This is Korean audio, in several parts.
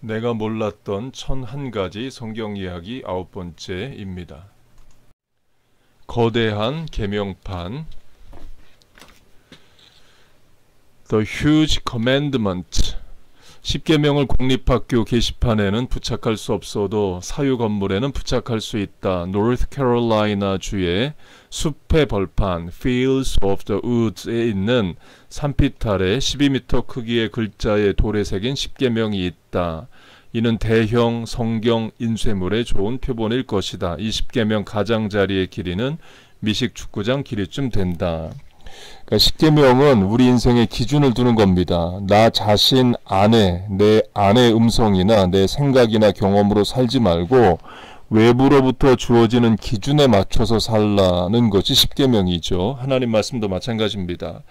내가 몰랐던 1001가지 성경 이야기 9번째입니다. 거대한 계명판 The Huge Commandment. 10계명을 공립학교 게시판에는 부착할 수 없어도 사유 건물에는 부착할 수 있다. 노스캐롤라이나 주의 숲의 벌판 Fields of the Woods에 있는 산비탈에 12m 크기의 글자에 돌에 새긴 10계명이 있다. 이는 대형 성경 인쇄물의 좋은 표본일 것이다. 이 10계명 가장자리의 길이는 미식 축구장 길이쯤 된다. 그러니까 10계명은 우리 인생의 기준을 두는 겁니다. 나 자신 안에, 내 안의 음성이나 내 생각이나 경험으로 살지 말고 외부로부터 주어지는 기준에 맞춰서 살라는 것이 10계명이죠. 하나님 말씀도 마찬가지입니다.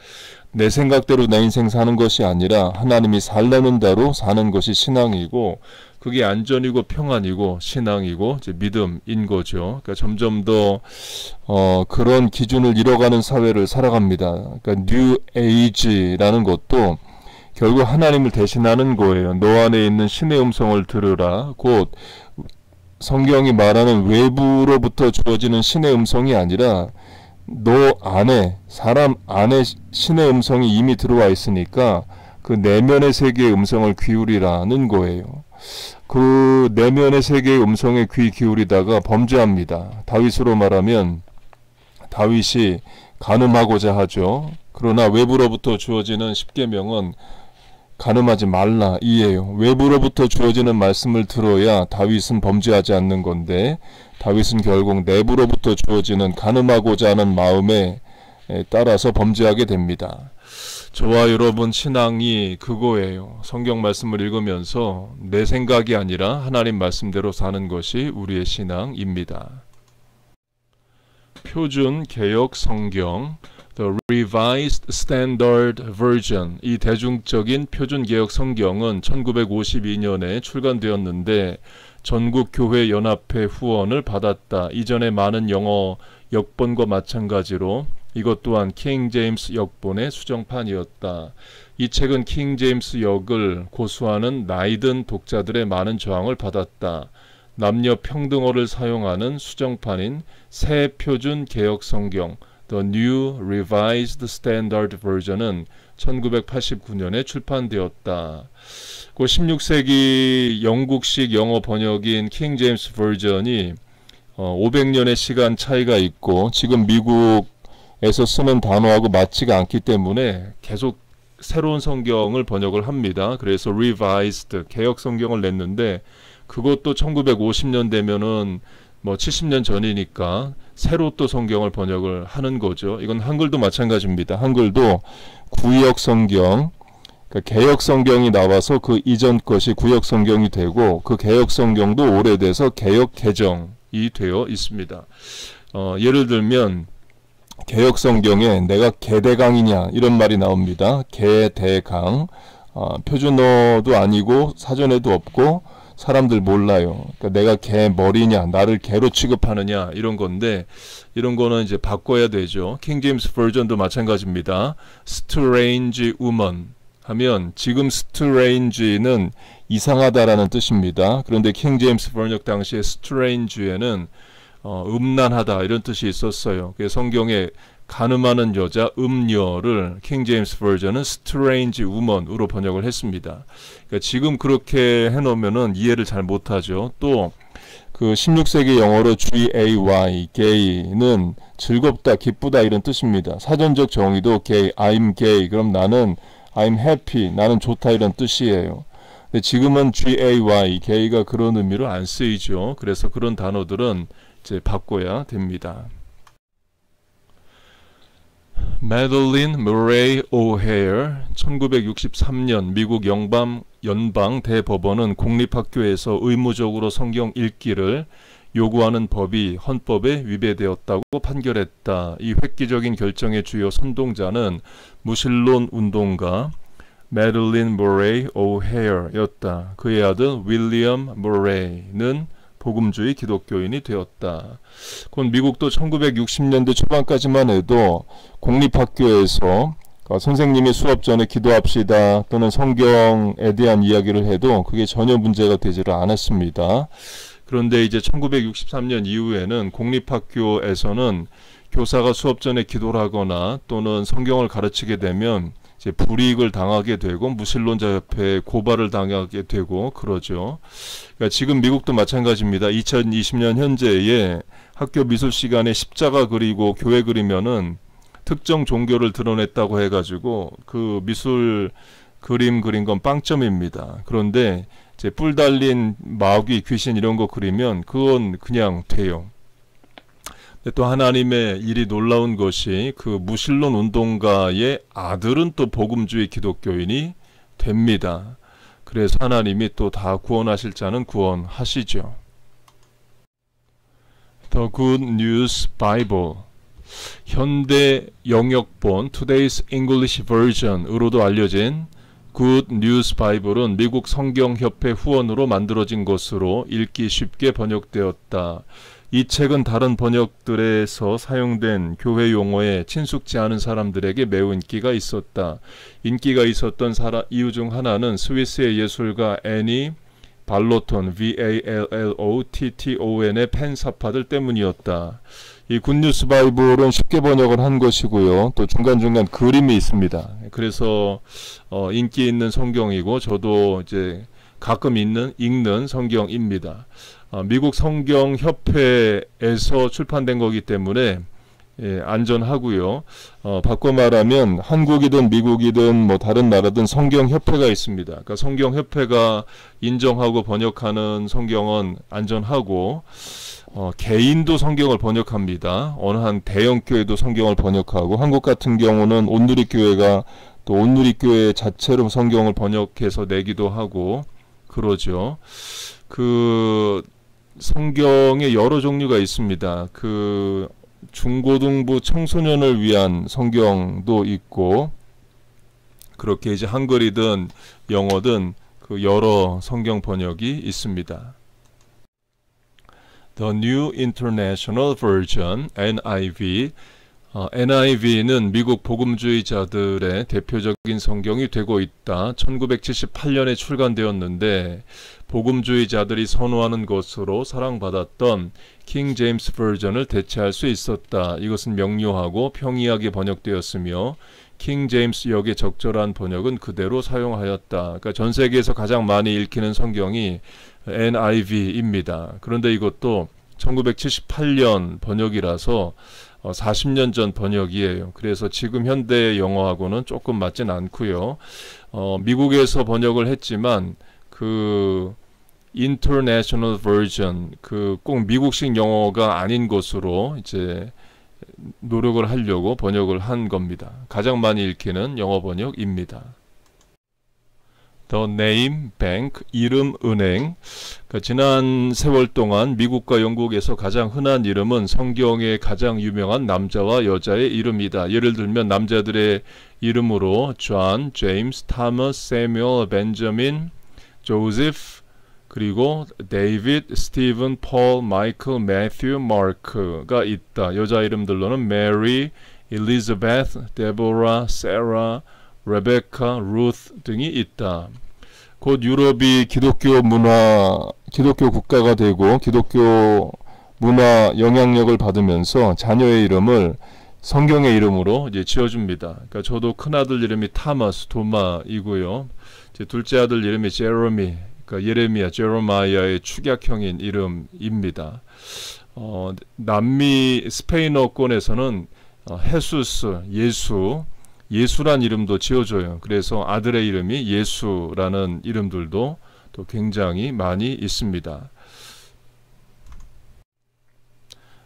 내 생각대로 내 인생 사는 것이 아니라 하나님이 살라는 대로 사는 것이 신앙이고, 그게 안전이고 평안이고 신앙이고 이제 믿음인 거죠. 그러니까 점점 더 그런 기준을 잃어가는 사회를 살아갑니다. 그러니까 뉴 에이지라는 것도 결국 하나님을 대신하는 거예요. 너 안에 있는 신의 음성을 들으라. 곧 성경이 말하는 외부로부터 주어지는 신의 음성이 아니라 너 안에, 사람 안에 신의 음성이 이미 들어와 있으니까 그 내면의 세계의 음성을 기울이라는 거예요. 그 내면의 세계의 음성에 귀 기울이다가 범죄합니다. 다윗으로 말하면 다윗이 간음하고자 하죠. 그러나 외부로부터 주어지는 10계명은 간음하지 말라 이에요. 외부로부터 주어지는 말씀을 들어야 다윗은 범죄하지 않는 건데, 다윗은 결국 내부로부터 주어지는 간음하고자 하는 마음에 따라서 범죄하게 됩니다. 저와 여러분 신앙이 그거예요. 성경 말씀을 읽으면서 내 생각이 아니라 하나님 말씀대로 사는 것이 우리의 신앙입니다. 표준 개역 성경 The Revised Standard Version. 이 대중적인 표준 개역 성경은 1952년에 출간되었는데 전국교회연합회 후원을 받았다. 이전의 많은 영어 역본과 마찬가지로 이것 또한 킹 제임스 역본의 수정판이었다. 이 책은 킹 제임스 역을 고수하는 나이든 독자들의 많은 저항을 받았다. 남녀 평등어를 사용하는 수정판인 새 표준 개역 성경 The New Revised Standard Version은 1989년에 출판되었다. 그 16세기 영국식 영어 번역인 킹 제임스 버전이 500년의 시간 차이가 있고 지금 미국에서 쓰는 단어하고 맞지가 않기 때문에 계속 새로운 성경을 번역을 합니다. 그래서 Revised 개역 성경을 냈는데 그것도 1950년 되면은 70년 전이니까 새로 또 성경을 번역을 하는 거죠. 이건 한글도 마찬가지입니다. 한글도 구역 성경, 그러니까 개역 성경이 나와서 그 이전 것이 구역 성경이 되고 그 개역 성경도 오래돼서 개역 개정이 되어 있습니다. 예를 들면 개역 성경에 내가 개대강이냐 이런 말이 나옵니다. 개대강, 표준어도 아니고 사전에도 없고 사람들 몰라요. 그러니까 내가 개 머리냐, 나를 개로 취급하느냐 이런 건데 이런 거는 이제 바꿔야 되죠. 킹 제임스 버전도 마찬가지입니다. Strange woman 하면 지금 strange는 이상하다라는 뜻입니다. 그런데 킹 제임스 번역 당시에 strange에는 음란하다 이런 뜻이 있었어요. 그래서 성경에 간음하는 여자 음녀를 킹 제임스 버전은 strange woman으로 번역을 했습니다. 그러니까 지금 그렇게 해놓으면은 이해를 잘 못하죠. 또 그 16세기 영어로 gay, gay는 즐겁다, 기쁘다 이런 뜻입니다. 사전적 정의도 gay, I'm gay, 그럼 나는 I'm happy, 나는 좋다 이런 뜻이에요. 근데 지금은 gay가 그런 의미로 안 쓰이죠. 그래서 그런 단어들은 이제 바꿔야 됩니다. Madeleine Murray O'Hair 1963년 미국 연방 대법원은 공립학교에서 의무적으로 성경 읽기를 요구하는 법이 헌법에 위배되었다고 판결했다. 이 획기적인 결정의 주요 선동자는 무신론 운동가 Madeleine Murray O'Hair였다. 그의 아들 윌리엄 머레이는 복음주의 기독교인이 되었다. 곧 미국도 1960년대 초반까지만 해도 공립학교에서 선생님이 수업 전에 기도합시다 또는 성경에 대한 이야기를 해도 그게 전혀 문제가 되지를 않았습니다. 그런데 이제 1963년 이후에는 공립학교에서는 교사가 수업 전에 기도를 하거나 또는 성경을 가르치게 되면 이제 불이익을 당하게 되고 무신론자협회에 고발을 당하게 되고 그러죠. 그러니까 지금 미국도 마찬가지입니다. 2020년 현재에 학교 미술 시간에 십자가 그리고 교회 그리면은 특정 종교를 드러냈다고 해가지고 그 미술 그림 그린 건 빵점입니다. 그런데 이제 뿔 달린 마귀, 귀신 이런 거 그리면 그건 그냥 돼요. 근데 또 하나님의 일이 놀라운 것이 그 무신론 운동가의 아들은 또 복음주의 기독교인이 됩니다. 그래서 하나님이 또 다 구원하실 자는 구원하시죠. The Good News Bible, 현대 영역본 Today's English Version으로도 알려진 Good News Bible은 미국 성경협회 후원으로 만들어진 것으로 읽기 쉽게 번역되었다. 이 책은 다른 번역들에서 사용된 교회 용어에 친숙지 않은 사람들에게 매우 인기가 있었다. 인기가 있었던 이유 중 하나는 스위스의 예술가 애니 발로톤 VALLOTTON의 펜사파들 때문이었다. 이 굿뉴스 바이블은 쉽게 번역을 한 것이고요. 또 중간중간 그림이 있습니다. 그래서 인기 있는 성경이고 저도 이제 가끔 읽는 성경입니다. 미국 성경협회에서 출판된 거기 때문에 안전하고요. 바꿔 말하면 한국이든 미국이든 뭐 다른 나라든 성경협회가 있습니다. 그러니까 성경협회가 인정하고 번역하는 성경은 안전하고 개인도 성경을 번역합니다. 어느 한 대형교회도 성경을 번역하고 한국 같은 경우는 온누리교회가 또 온누리교회 자체로 성경을 번역해서 내기도 하고 그러죠. 그 성경에 여러 종류가 있습니다. 그 중고등부 청소년을 위한 성경도 있고 그렇게 이제 한글이든 영어든 그 여러 성경 번역이 있습니다. The New International Version (NIV) NIV는 미국 복음주의자들의 대표적인 성경이 되고 있다. 1978년에 출간되었는데 복음주의자들이 선호하는 것으로 사랑받았던 킹 제임스 버전을 대체할 수 있었다. 이것은 명료하고 평이하게 번역되었으며 킹 제임스 역에 적절한 번역은 그대로 사용하였다. 그러니까 전 세계에서 가장 많이 읽히는 성경이 NIV입니다. 그런데 이것도 1978년 번역이라서 40년 전 번역이에요. 그래서 지금 현대 영어하고는 조금 맞진 않고요. 미국에서 번역을 했지만 그 International Version, 그 꼭 미국식 영어가 아닌 것으로 이제 노력을 하려고 번역을 한 겁니다. 가장 많이 읽히는 영어 번역입니다. The Name Bank, 이름은행. 그러니까 지난 세월 동안 미국과 영국에서 가장 흔한 이름은 성경의 가장 유명한 남자와 여자의 이름이다. 예를 들면 남자들의 이름으로 존, 제임스, 토머스, 세뮤얼, 벤저민, 조세프, 그리고 데이비드, 스티븐, 폴, 마이클, 매튜, 마크가 있다. 여자 이름들로는 메리, 엘리자베스, 데보라, 세라, 레베카, 루스 등이 있다. 곧 유럽이 기독교 국가가 되고 기독교 문화 영향력을 받으면서 자녀의 이름을 성경의 이름으로 이제 지어줍니다. 그러니까 저도 큰아들 이름이 타마스, 도마이고요. 제 둘째 아들 이름이 제레미, 그러니까 예레미야, 제레마야의 축약형인 이름입니다. 남미 스페인어권에서는 헤수스, 예수란 이름도 지어줘요. 그래서 아들의 이름이 예수라는 이름들도 또 굉장히 많이 있습니다.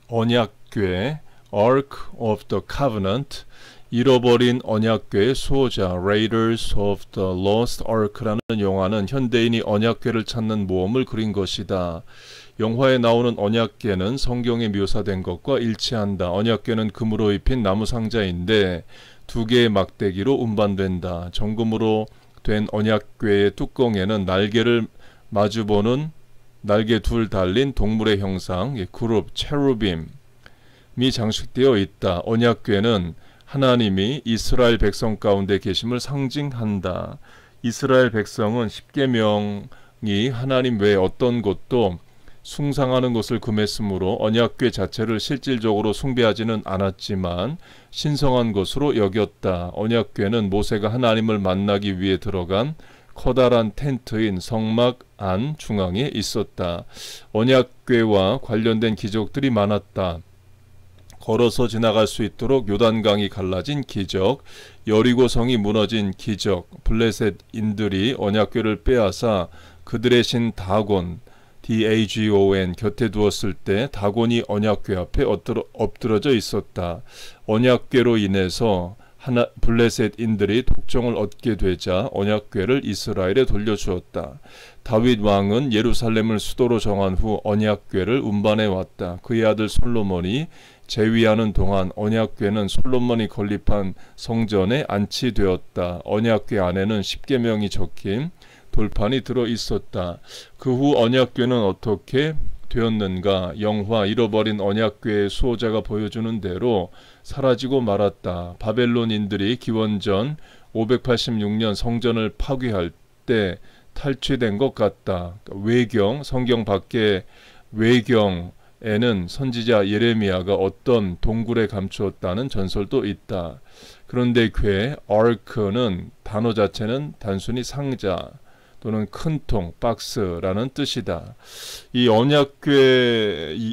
언약궤, Ark of the Covenant, 잃어버린 언약궤의 수호자, Raiders of the Lost Ark라는 영화는 현대인이 언약궤를 찾는 모험을 그린 것이다. 영화에 나오는 언약궤는 성경에 묘사된 것과 일치한다. 언약궤는 금으로 입힌 나무 상자인데 두 개의 막대기로 운반된다. 정금으로 된 언약궤의 뚜껑에는 날개를 마주보는 날개 둘 달린 동물의 형상, 그룹, 체루빔이 장식되어 있다. 언약궤는 하나님이 이스라엘 백성 가운데 계심을 상징한다. 이스라엘 백성은 십계명이 하나님 외에 어떤 것도 숭상하는 것을 금했으므로 언약궤 자체를 실질적으로 숭배하지는 않았지만 신성한 것으로 여겼다. 언약궤는 모세가 하나님을 만나기 위해 들어간 커다란 텐트인 성막 안 중앙에 있었다. 언약궤와 관련된 기적들이 많았다. 걸어서 지나갈 수 있도록 요단강이 갈라진 기적, 여리고성이 무너진 기적, 블레셋인들이 언약궤를 빼앗아 그들의 신 다곤, DAGON 곁에 두었을 때 다곤이 언약궤 앞에 엎드러져 있었다. 언약궤로 인해서 블레셋인들이 독점을 얻게 되자 언약궤를 이스라엘에 돌려주었다. 다윗 왕은 예루살렘을 수도로 정한 후 언약궤를 운반해 왔다. 그의 아들 솔로몬이 재위하는 동안 언약궤는 솔로몬이 건립한 성전에 안치되었다. 언약궤 안에는 십계명이 적힌 돌판이 들어 있었다. 그 후 언약궤는 어떻게 되었는가? 영화 잃어버린 언약궤의 수호자가 보여주는 대로 사라지고 말았다. 바벨론인들이 기원전 586년 성전을 파괴할 때 탈취된 것 같다. 성경 밖의 외경에는 선지자 예레미야가 어떤 동굴에 감추었다는 전설도 있다. 그런데 ark는 단어 자체는 단순히 상자 또는 큰 통, 박스라는 뜻이다. 이 언약궤가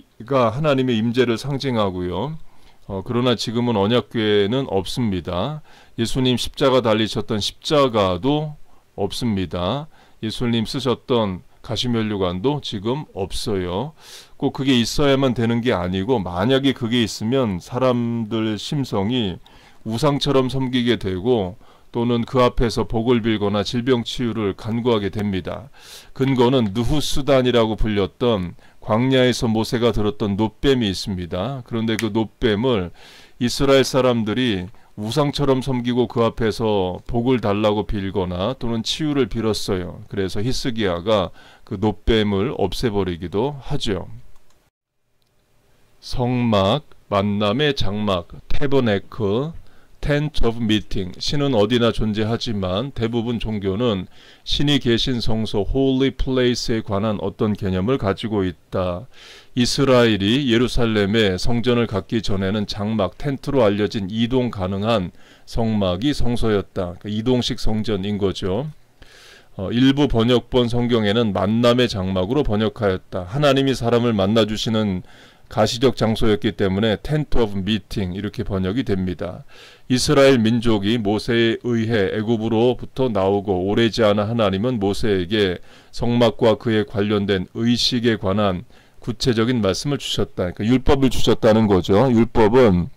하나님의 임재를 상징하고요. 그러나 지금은 언약궤는 없습니다. 예수님 십자가 달리셨던 십자가도 없습니다. 예수님 쓰셨던 가시면류관도 지금 없어요. 꼭 그게 있어야만 되는 게 아니고 만약에 그게 있으면 사람들 심성이 우상처럼 섬기게 되고 또는 그 앞에서 복을 빌거나 질병 치유를 간구하게 됩니다. 근거는 느후수단이라고 불렸던 광야에서 모세가 들었던 놋뱀이 있습니다. 그런데 그 놋뱀을 이스라엘 사람들이 우상처럼 섬기고 그 앞에서 복을 달라고 빌거나 또는 치유를 빌었어요. 그래서 히스기야가 그 놋뱀을 없애버리기도 하죠. 성막, 만남의 장막, 태버네크, Tent of Meeting. 신은 어디나 존재하지만 대부분 종교는 신이 계신 성소 Holy Place에 관한 어떤 개념을 가지고 있다. 이스라엘이 예루살렘에 성전을 갖기 전에는 장막, 텐트로 알려진 이동 가능한 성막이 성소였다. 그러니까 이동식 성전인 거죠. 일부 번역본 성경에는 만남의 장막으로 번역하였다. 하나님이 사람을 만나주시는 가시적 장소였기 때문에 Tent of Meeting 이렇게 번역이 됩니다. 이스라엘 민족이 모세에 의해 애굽으로부터 나오고 오래지 않아 하나님은 모세에게 성막과 그에 관련된 의식에 관한 구체적인 말씀을 주셨다. 그러니까 율법을 주셨다는 거죠. 율법은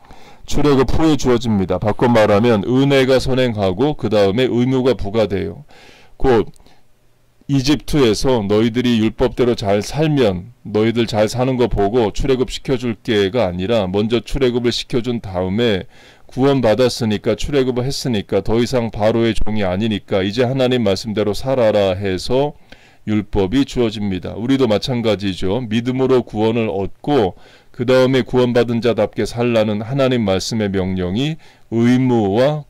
출애굽 후에 주어집니다. 바꿔 말하면 은혜가 선행하고 그 다음에 의무가 부과돼요. 곧 이집트에서 너희들이 율법대로 잘 살면 너희들 잘 사는 거 보고 출애굽 시켜줄게가 아니라 먼저 출애굽을 시켜준 다음에 구원받았으니까 출애굽을 했으니까 더 이상 바로의 종이 아니니까 이제 하나님 말씀대로 살아라 해서 율법이 주어집니다. 우리도 마찬가지죠. 믿음으로 구원을 얻고 그 다음에 구원받은 자답게 살라는 하나님 말씀의 명령이 의무와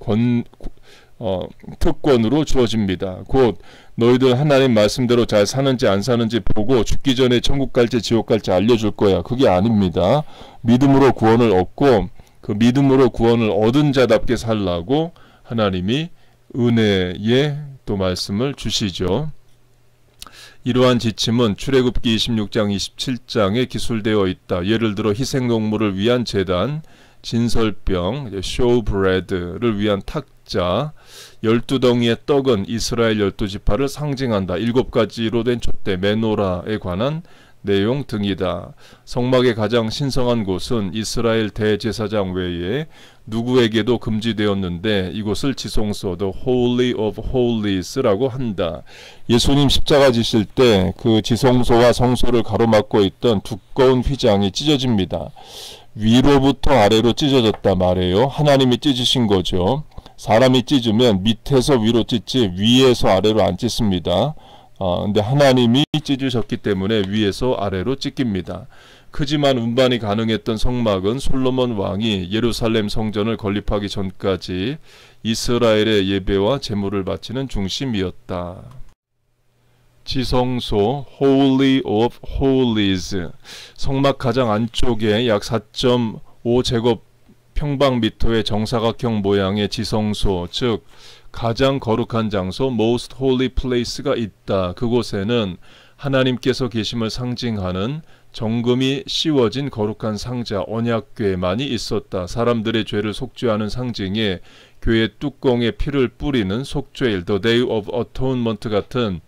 특권으로 주어집니다. 곧 너희들 하나님 말씀대로 잘 사는지 안 사는지 보고 죽기 전에 천국 갈지 지옥 갈지 알려줄 거야. 그게 아닙니다. 믿음으로 구원을 얻고 그 믿음으로 구원을 얻은 자답게 살라고 하나님이 은혜의 또 말씀을 주시죠. 이러한 지침은 출애굽기 26장 27장에 기술되어 있다. 예를 들어 희생동물을 위한 제단, 진설병, 쇼브레드를 위한 탁자, 12덩이의 떡은 이스라엘 12지파를 상징한다. 7가지로 된 촛대, 메노라에 관한 내용 등이다. 성막의 가장 신성한 곳은 이스라엘 대제사장 외에 누구에게도 금지되었는데 이곳을 지성소, The Holy of Holies라고 한다. 예수님 십자가 지실 때 그 지성소와 성소를 가로막고 있던 두꺼운 휘장이 찢어집니다. 위로부터 아래로 찢어졌다 말해요. 하나님이 찢으신 거죠. 사람이 찢으면 밑에서 위로 찢지 위에서 아래로 안 찢습니다. 근데 하나님이 찢으셨기 때문에 위에서 아래로 찢깁니다. 크지만 운반이 가능했던 성막은 솔로몬 왕이 예루살렘 성전을 건립하기 전까지 이스라엘의 예배와 제물을 바치는 중심이었다. 지성소 Holy of Holies, 성막 가장 안쪽에 약 4.5제곱 평방미터의 정사각형 모양의 지성소, 즉 가장 거룩한 장소 Most Holy Place가 있다. 그곳에는 하나님께서 계심을 상징하는 정금이 씌워진 거룩한 상자 언약궤만이 있었다. 사람들의 죄를 속죄하는 상징에 교회 뚜껑에 피를 뿌리는 속죄일 The Day of Atonement 같은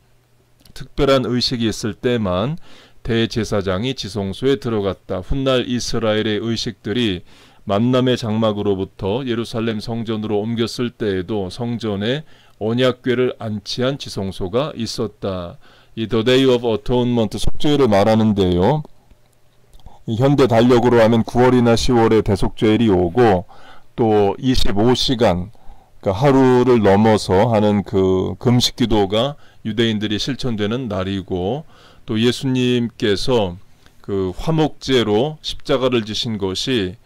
특별한 의식이 있을 때만 대제사장이 지성소에 들어갔다. 훗날 이스라엘의 의식들이 만남의 장막으로부터 예루살렘 성전으로 옮겼을 때에도 성전에 언약궤를 안치한 지성소가 있었다. 이 The Day of Atonement 속죄일을 말하는데요. 현대 달력으로 하면 9월이나 10월에 대속죄일이 오고 또 25시간 그러니까 하루를 넘어서 하는 그 금식 기도가 유대인들이 실천되는 날이고 또 예수님께서 그 화목제로 십자가를 지신 것이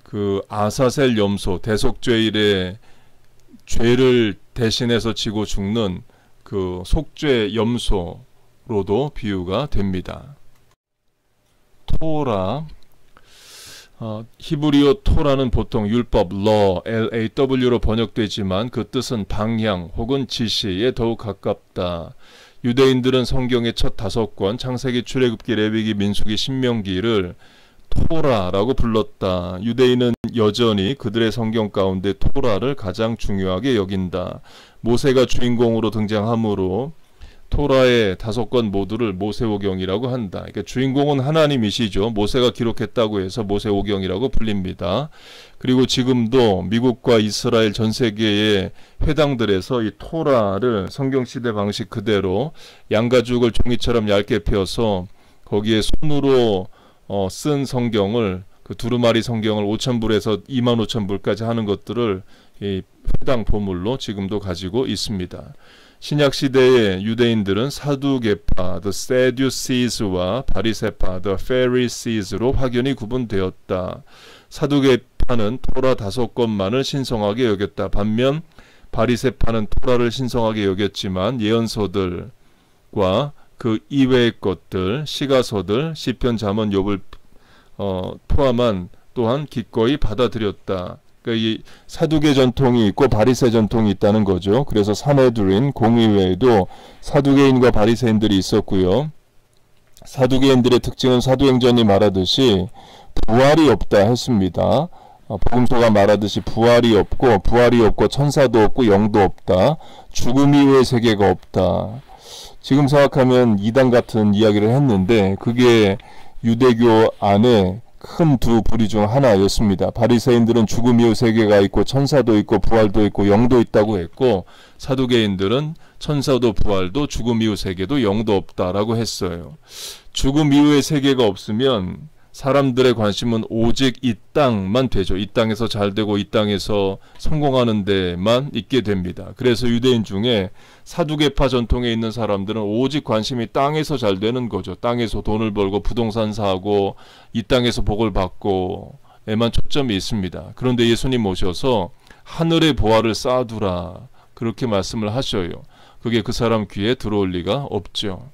그 아사셀 염소 대속죄일에 죄를 대신해서 지고 죽는 그 속죄 염소로도 비유가 됩니다. 토라, 히브리어 토라는 보통 율법, law, L-A-W로 번역되지만 그 뜻은 방향 혹은 지시에 더욱 가깝다. 유대인들은 성경의 첫 5권, 창세기, 출애굽기, 레위기, 민수기, 신명기를 토라라고 불렀다. 유대인은 여전히 그들의 성경 가운데 토라를 가장 중요하게 여긴다. 모세가 주인공으로 등장하므로 토라의 5권 모두를 모세오경이라고 한다. 그러니까 주인공은 하나님이시죠. 모세가 기록했다고 해서 모세오경이라고 불립니다. 그리고 지금도 미국과 이스라엘 전 세계의 회당들에서 이 토라를 성경시대 방식 그대로 양가죽을 종이처럼 얇게 펴서 거기에 손으로 쓴 성경을 그 두루마리 성경을 5,000불에서 25,000불까지 하는 것들을 이 회당 보물로 지금도 가지고 있습니다. 신약시대의 유대인들은 사두개파, the Sadducees와 바리새파, the Pharisees로 확연히 구분되었다. 사두개파는 토라 5권만을 신성하게 여겼다. 반면 바리새파는 토라를 신성하게 여겼지만 예언서들과 그 이외의 것들, 시가서들, 시편, 잠언, 욥을 포함한 또한 기꺼이 받아들였다. 그러니까 이 사두개 전통이 있고 바리새 전통이 있다는 거죠. 그래서 사내들인 공의회에도 사두개인과 바리새인들이 있었고요. 사두개인들의 특징은 사도행전이 말하듯이 부활이 없다 했습니다. 복음서가 말하듯이 부활이 없고 천사도 없고 영도 없다. 죽음 이후의 세계가 없다. 지금 생각하면 이단 같은 이야기를 했는데 그게 유대교 안에 큰 두 부리 중 하나였습니다. 바리새인들은 죽음 이후 세계가 있고 천사도 있고 부활도 있고 영도 있다고 했고 사두개인들은 천사도 부활도 죽음 이후 세계도 영도 없다라고 했어요. 죽음 이후의 세계가 없으면 사람들의 관심은 오직 이 땅만 되죠. 이 땅에서 잘 되고 이 땅에서 성공하는 데만 있게 됩니다. 그래서 유대인 중에 사두개파 전통에 있는 사람들은 오직 관심이 땅에서 잘 되는 거죠. 땅에서 돈을 벌고 부동산 사고 이 땅에서 복을 받고 에만 초점이 있습니다. 그런데 예수님 오셔서 하늘의 보화를 쌓아두라 그렇게 말씀을 하셔요. 그게 그 사람 귀에 들어올 리가 없죠.